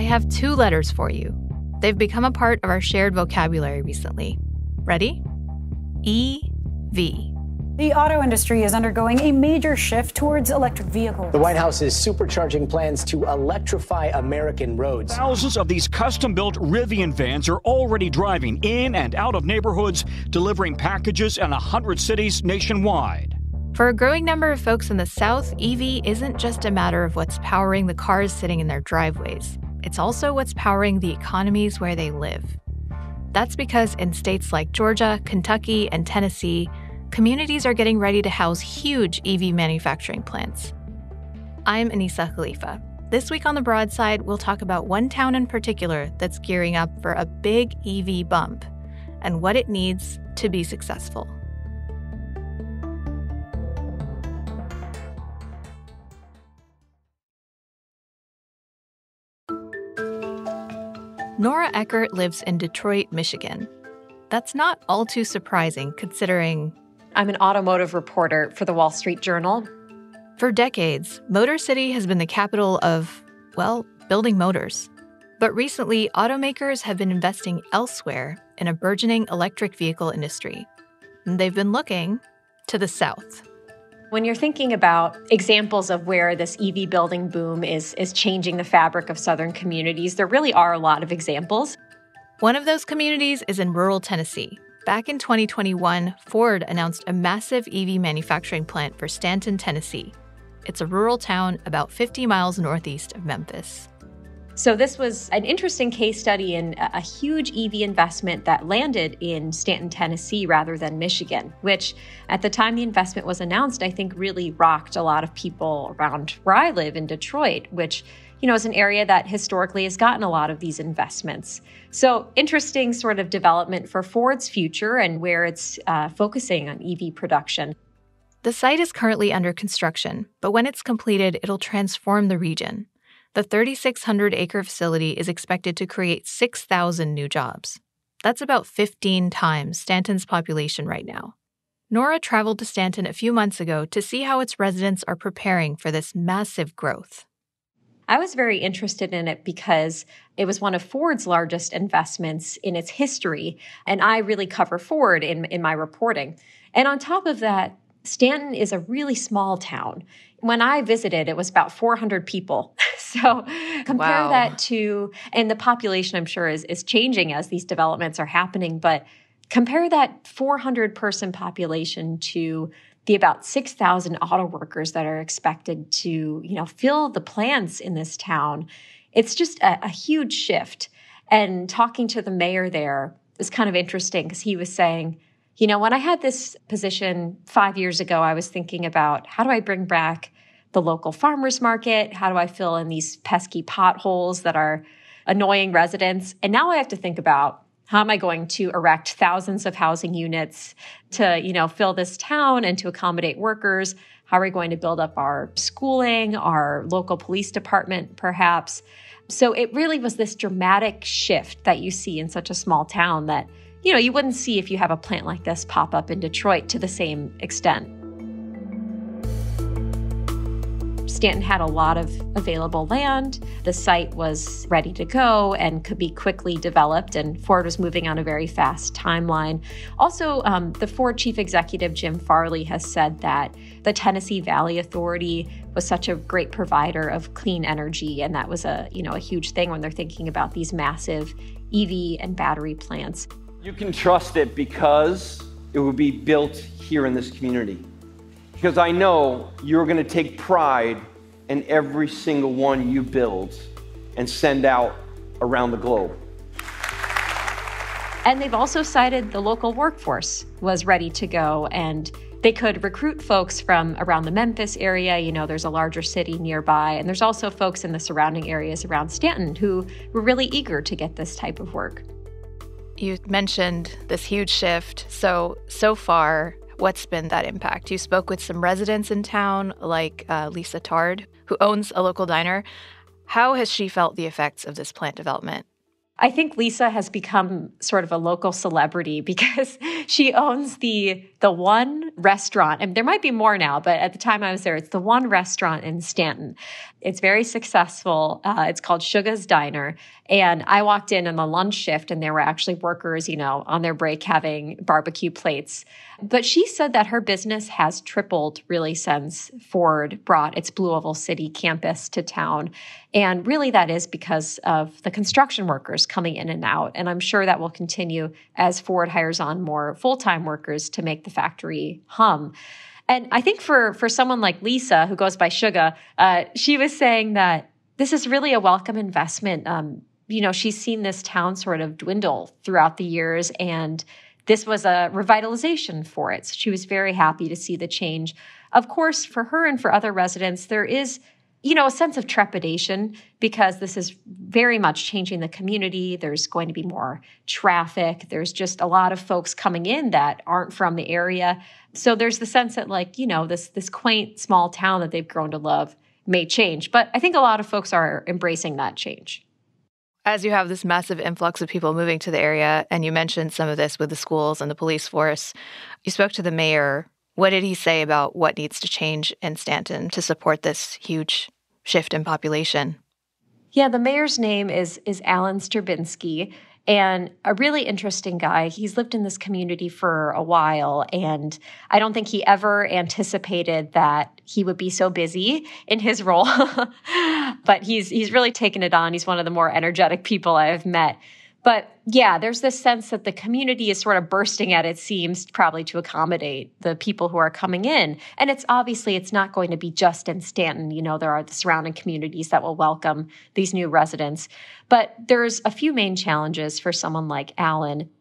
have 2 letters for you. They've become a part of our shared vocabulary recently. Ready? EV. The auto industry is undergoing a major shift towards electric vehicles. The White House is supercharging plans to electrify American roads. Thousands of these custom-built Rivian vans are already driving in and out of neighborhoods, delivering packages in 100 cities nationwide. For a growing number of folks in the South, EV isn't just a matter of what's powering the cars sitting in their driveways. It's also what's powering the economies where they live. That's because in states like Georgia, Kentucky, and Tennessee, communities are getting ready to house huge EV manufacturing plants. I'm Anissa Khalifa. This week on the Broadside, we'll talk about one town in particular that's gearing up for a big EV bump and what it needs to be successful. Nora Eckert lives in Detroit, Michigan. That's not all too surprising considering I'm an automotive reporter for the Wall Street Journal. For decades, Motor City has been the capital of, well, building motors. But recently, automakers have been investing elsewhere in a burgeoning electric vehicle industry. And they've been looking to the south. When you're thinking about examples of where this EV building boom is changing the fabric of Southern communities, there really are a lot of examples. One of those communities is in rural Tennessee. Back in 2021, Ford announced a massive EV manufacturing plant for Stanton, Tennessee. It's a rural town about 50 miles northeast of Memphis. So this was an interesting case study in a huge EV investment that landed in Stanton, Tennessee, rather than Michigan, which at the time the investment was announced, I think really rocked a lot of people around where I live in Detroit, which is an area that historically has gotten a lot of these investments. So interesting sort of development for Ford's future and where it's focusing on EV production. The site is currently under construction, but when it's completed, it'll transform the region. The 3,600-acre facility is expected to create 6,000 new jobs. That's about 15 times Stanton's population right now. Nora traveled to Stanton a few months ago to see how its residents are preparing for this massive growth. I was very interested in it because it was one of Ford's largest investments in its history, and I really cover Ford in my reporting. And on top of that, Stanton is a really small town. When I visited, it was about 400 people. So compare that to, and the population I'm sure is changing as these developments are happening, but compare that 400-person population to the about 6,000 auto workers that are expected to, fill the plants in this town. It's just a huge shift. And talking to the mayor there was kind of interesting because he was saying, when I had this position 5 years ago, I was thinking about how do I bring back the local farmers market? How do I fill in these pesky potholes that are annoying residents? And now I have to think about how am I going to erect thousands of housing units to, fill this town and to accommodate workers? How are we going to build up our schooling, our local police department, perhaps? So it really was this dramatic shift that you see in such a small town that, you wouldn't see if you have a plant like this pop up in Detroit to the same extent. Stanton had a lot of available land. The site was ready to go and could be quickly developed, and Ford was moving on a very fast timeline. Also, the Ford chief executive, Jim Farley, has said that the Tennessee Valley Authority was such a great provider of clean energy, and that was a huge thing when they're thinking about these massive EV and battery plants. You can trust it because it will be built here in this community. Because I know you're going to take pride in every single one you build and send out around the globe. And they've also cited the local workforce was ready to go, and they could recruit folks from around the Memphis area. There's a larger city nearby, and there's also folks in the surrounding areas around Stanton who were really eager to get this type of work. You mentioned this huge shift. So far, what's been that impact? You spoke with some residents in town, like Lisa Tard, who owns a local diner. How has she felt the effects of this plant development? I think Lisa has become sort of a local celebrity because she owns the one restaurant, and there might be more now, but at the time I was there, it's the one restaurant in Stanton. It's very successful. It's called Suga's Diner. And I walked in the lunch shift, and there were actually workers, on their break having barbecue plates. But she said that her business has tripled really since Ford brought its Blue Oval City campus to town. And really that is because of the construction workers coming in and out. And I'm sure that will continue as Ford hires on more full-time workers to make the factory hum. And I think for someone like Lisa, who goes by Suga, she was saying that this is really a welcome investment. She's seen this town sort of dwindle throughout the years, and this was a revitalization for it. So she was very happy to see the change. Of course, for her and for other residents, there is, a sense of trepidation because this is very much changing the community. There's going to be more traffic. There's just a lot of folks coming in that aren't from the area. So there's the sense that this quaint small town that they've grown to love may change. But I think a lot of folks are embracing that change. As you have this massive influx of people moving to the area, and you mentioned some of this with the schools and the police force, you spoke to the mayor. What did he say about what needs to change in Stanton to support this huge shift in population? Yeah, the mayor's name is Alan Straczynski, and a really interesting guy. He's lived in this community for a while, and I don't think he ever anticipated that he would be so busy in his role. But he's really taken it on. He's one of the more energetic people I have met. But yeah, there's this sense that the community is sort of bursting at its seams, probably to accommodate the people who are coming in. And it's not going to be just in Stanton. There are the surrounding communities that will welcome these new residents. But there's a few main challenges for someone like Alan.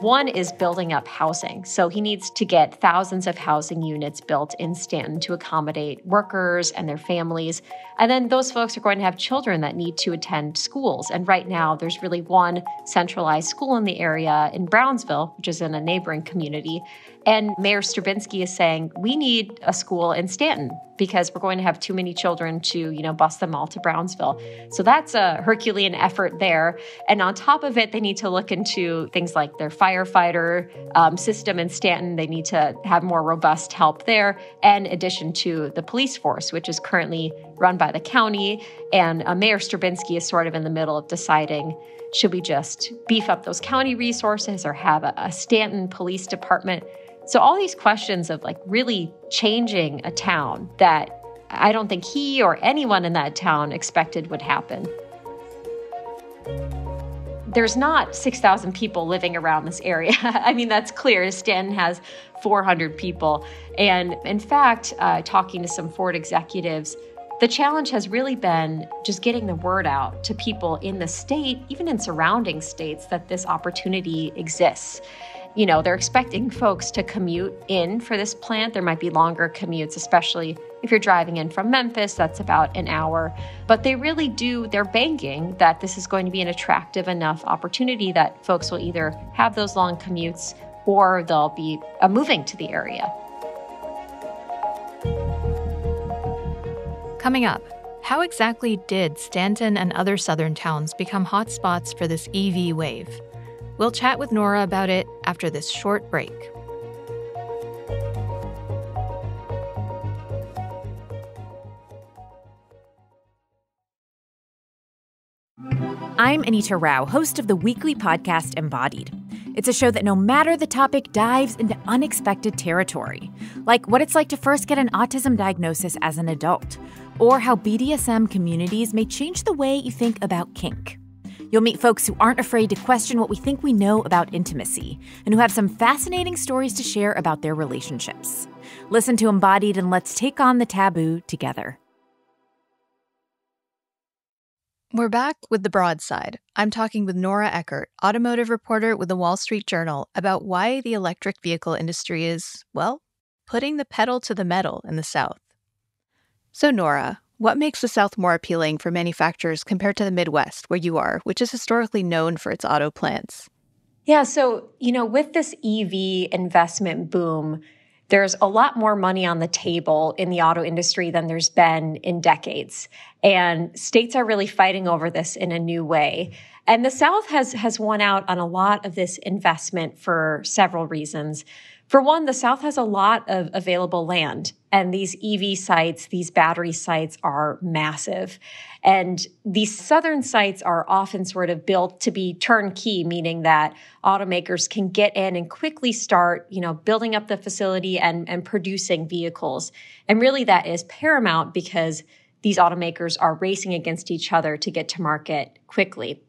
One is building up housing. So he needs to get thousands of housing units built in Stanton to accommodate workers and their families. And then those folks are going to have children that need to attend schools. And right now, there's really one centralized school in the area in Brownsville, which is in a neighboring community. And Mayor Straczynski is saying, we need a school in Stanton because we're going to have too many children to, bus them all to Brownsville. So that's a Herculean effort there. And on top of it, they need to look into things like their firefighter system in Stanton. They need to have more robust help there, in addition to the police force, which is currently run by the county. And Mayor Straczynski is sort of in the middle of deciding, should we just beef up those county resources or have a Stanton police department? So all these questions of really changing a town that I don't think he or anyone in that town expected would happen. There's not 6,000 people living around this area. I mean, that's clear. Stanton has 400 people. And in fact, talking to some Ford executives, the challenge has really been just getting the word out to people in the state, even in surrounding states, that this opportunity exists. They're expecting folks to commute in for this plant. There might be longer commutes, especially if you're driving in from Memphis, that's about an hour. But they're banking that this is going to be an attractive enough opportunity that folks will either have those long commutes or they'll be moving to the area. Coming up, how exactly did Stanton and other southern towns become hotspots for this EV wave? We'll chat with Nora about it after this short break. I'm Anita Rao, host of the weekly podcast Embodied. It's a show that no matter the topic dives into unexpected territory, like what it's like to first get an autism diagnosis as an adult, or how BDSM communities may change the way you think about kink. You'll meet folks who aren't afraid to question what we think we know about intimacy and who have some fascinating stories to share about their relationships. Listen to Embodied and let's take on the taboo together. We're back with the Broadside. I'm talking with Nora Eckert, automotive reporter with the Wall Street Journal, about why the electric vehicle industry is, putting the pedal to the metal in the South. So Nora, what makes the South more appealing for manufacturers compared to the Midwest, where you are, which is historically known for its auto plants? Yeah, so, with this EV investment boom, there's a lot more money on the table in the auto industry than there's been in decades. And states are really fighting over this in a new way. And the South has won out on a lot of this investment for several reasons. For one, the South has a lot of available land, and these EV sites, these battery sites are massive. And these southern sites are often sort of built to be turnkey, meaning that automakers can get in and quickly start, building up the facility and producing vehicles. And really that is paramount because these automakers are racing against each other to get to market quickly.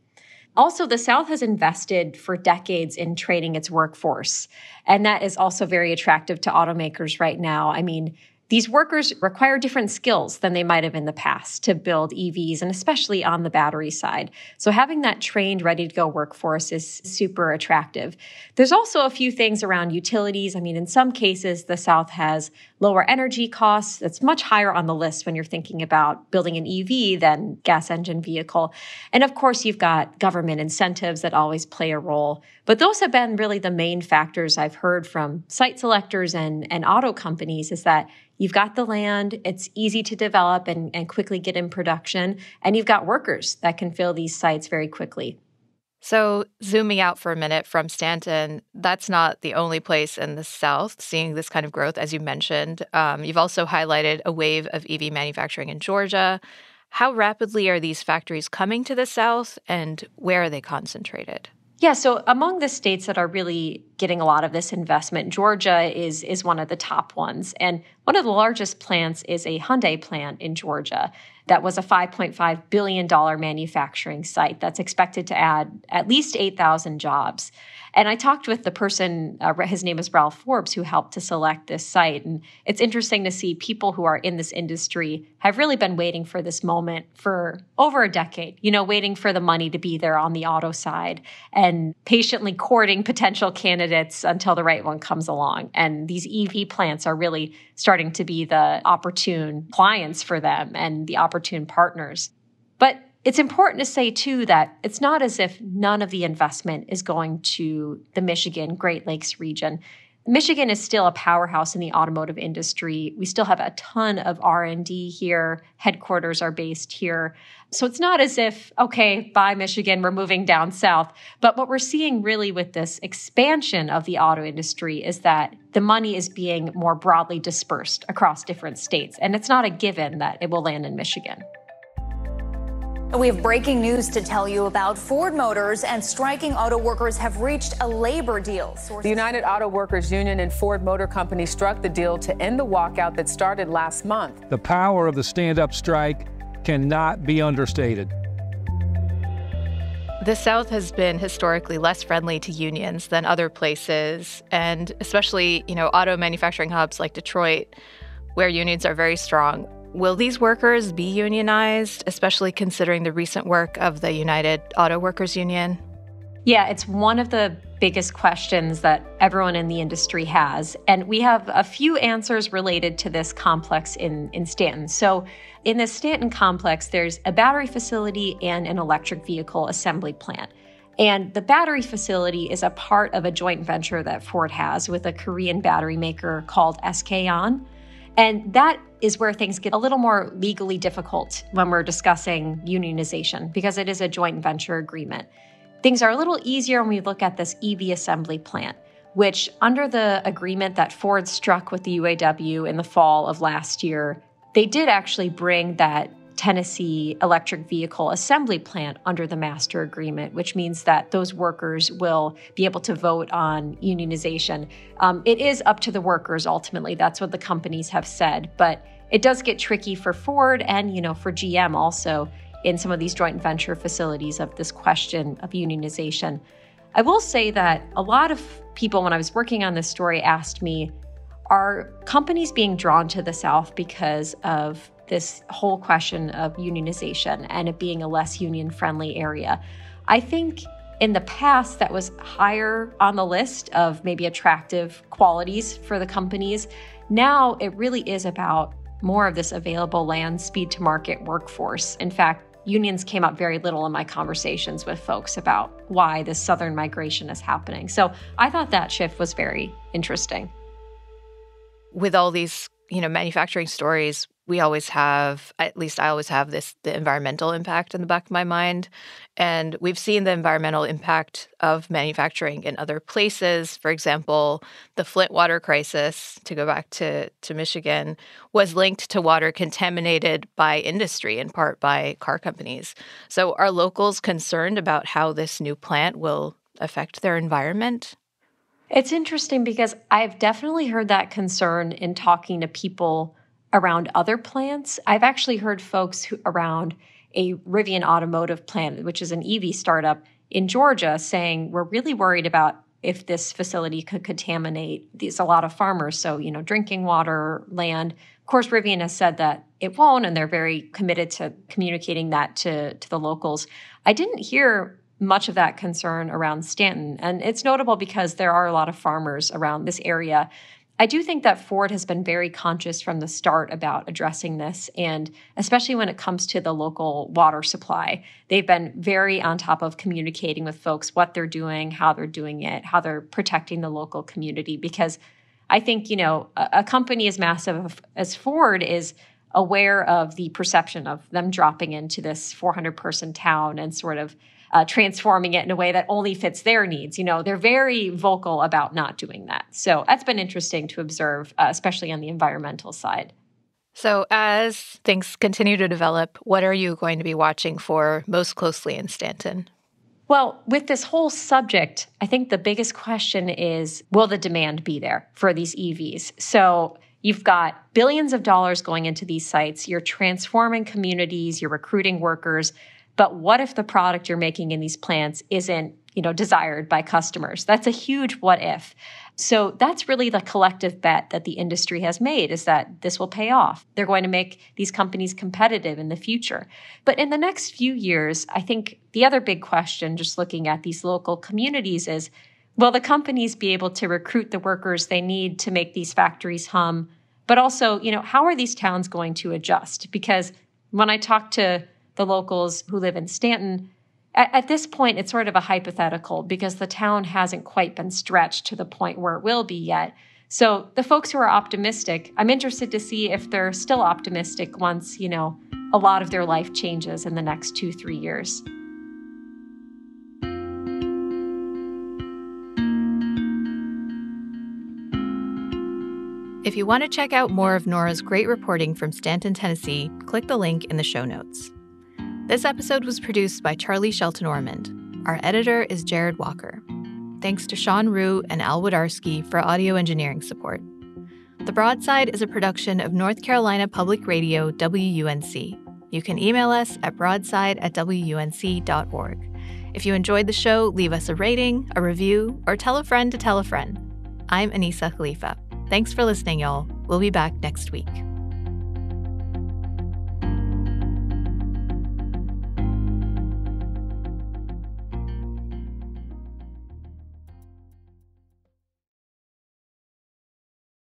Also, the South has invested for decades in training its workforce, and that is also very attractive to automakers right now. I mean, these workers require different skills than they might have in the past to build EVs, and especially on the battery side. So having that trained, ready-to-go workforce is super attractive. There's also a few things around utilities. I mean, in some cases, the South has lower energy costs. That's much higher on the list when you're thinking about building an EV than gas engine vehicle. And of course, you've got government incentives that always play a role. But those have been really the main factors I've heard from site selectors and auto companies is that you've got the land, it's easy to develop and quickly get in production, and you've got workers that can fill these sites very quickly. So zooming out for a minute from Stanton, that's not the only place in the South seeing this kind of growth, as you mentioned. You've also highlighted a wave of EV manufacturing in Georgia. How rapidly are these factories coming to the South, and where are they concentrated? Yeah, so among the states that are really getting a lot of this investment, Georgia is one of the top ones. And one of the largest plants is a Hyundai plant in Georgia that was a $5.5 billion manufacturing site that's expected to add at least 8,000 jobs. And I talked with the person, his name is Ralph Forbes, who helped to select this site. And it's interesting to see people who are in this industry have really been waiting for this moment for over a decade, waiting for the money to be there on the auto side and patiently courting potential candidates until the right one comes along. And these EV plants are really starting to be the opportune clients for them and the opportune partners. But it's important to say, too, that it's not as if none of the investment is going to the Michigan, Great Lakes region. Michigan is still a powerhouse in the automotive industry. We still have a ton of R&D here. Headquarters are based here. So it's not as if, okay, bye Michigan, we're moving down south. But what we're seeing really with this expansion of the auto industry is that the money is being more broadly dispersed across different states. And it's not a given that it will land in Michigan. We have breaking news to tell you about. Ford Motors and striking auto workers have reached a labor deal. The United Auto Workers Union and Ford Motor Company struck the deal to end the walkout that started last month. The power of the stand-up strike cannot be understated. The South has been historically less friendly to unions than other places, and especially, auto manufacturing hubs like Detroit, where unions are very strong. Will these workers be unionized, especially considering the recent work of the United Auto Workers Union? Yeah, it's one of the biggest questions that everyone in the industry has. And we have a few answers related to this complex in Stanton. So in the Stanton complex, there's a battery facility and an electric vehicle assembly plant. And the battery facility is a part of a joint venture that Ford has with a Korean battery maker called SK On. And that is where things get a little more legally difficult when we're discussing unionization, because it is a joint venture agreement. Things are a little easier when we look at this EV assembly plant, which under the agreement that Ford struck with the UAW in the fall of last year, they did actually bring that Tennessee electric vehicle assembly plant under the master agreement, which means that those workers will be able to vote on unionization. It is up to the workers ultimately. That's what the companies have said. But it does get tricky for Ford and, for GM also in some of these joint venture facilities of this question of unionization. I will say that a lot of people, when I was working on this story, asked me, are companies being drawn to the South because of this whole question of unionization and it being a less union-friendly area? I think in the past that was higher on the list of maybe attractive qualities for the companies. Now it really is about more of this available land, speed to market workforce. In fact, unions came up very little in my conversations with folks about why this southern migration is happening. So I thought that shift was very interesting. With all these, manufacturing stories, we always have, at least I always have the environmental impact in the back of my mind. And we've seen the environmental impact of manufacturing in other places. For example, the Flint water crisis, to go back to Michigan, was linked to water contaminated by industry, in part by car companies. So are locals concerned about how this new plant will affect their environment? It's interesting because I've definitely heard that concern in talking to people around other plants. I've actually heard folks around a Rivian automotive plant, which is an EV startup in Georgia, saying we're really worried about if this facility could contaminate a lot of farmers. So, drinking water, land. Of course, Rivian has said that it won't, and they're very committed to communicating that to the locals. I didn't hear much of that concern around Stanton. And it's notable because there are a lot of farmers around this area. I do think that Ford has been very conscious from the start about addressing this, and especially when it comes to the local water supply. They've been very on top of communicating with folks what they're doing, how they're doing it, how they're protecting the local community, because I think, a company as massive as Ford is aware of the perception of them dropping into this 400-person town and sort of transforming it in a way that only fits their needs. They're very vocal about not doing that. So that's been interesting to observe, especially on the environmental side. So as things continue to develop, what are you going to be watching for most closely in Stanton? Well, with this whole subject, I think the biggest question is, will the demand be there for these EVs? So you've got billions of dollars going into these sites. You're transforming communities. You're recruiting workers. But what if the product you're making in these plants isn't, desired by customers? That's a huge what if. So that's really the collective bet that the industry has made, is that this will pay off. They're going to make these companies competitive in the future. But in the next few years, I think the other big question, just looking at these local communities, is, will the companies be able to recruit the workers they need to make these factories hum? But also, how are these towns going to adjust? Because when I talk to the locals who live in Stanton, at this point, it's sort of a hypothetical because the town hasn't quite been stretched to the point where it will be yet. So the folks who are optimistic, I'm interested to see if they're still optimistic once, a lot of their life changes in the next 2-3 years. If you want to check out more of Nora's great reporting from Stanton, Tennessee, click the link in the show notes. This episode was produced by Charlie Shelton-Ormond. Our editor is Jared Walker. Thanks to Sean Rue and Al Wodarski for audio engineering support. The Broadside is a production of North Carolina Public Radio, WUNC. You can email us at broadside@wunc.org. If you enjoyed the show, leave us a rating, a review, or tell a friend to tell a friend. I'm Anissa Khalifa. Thanks for listening, y'all. We'll be back next week.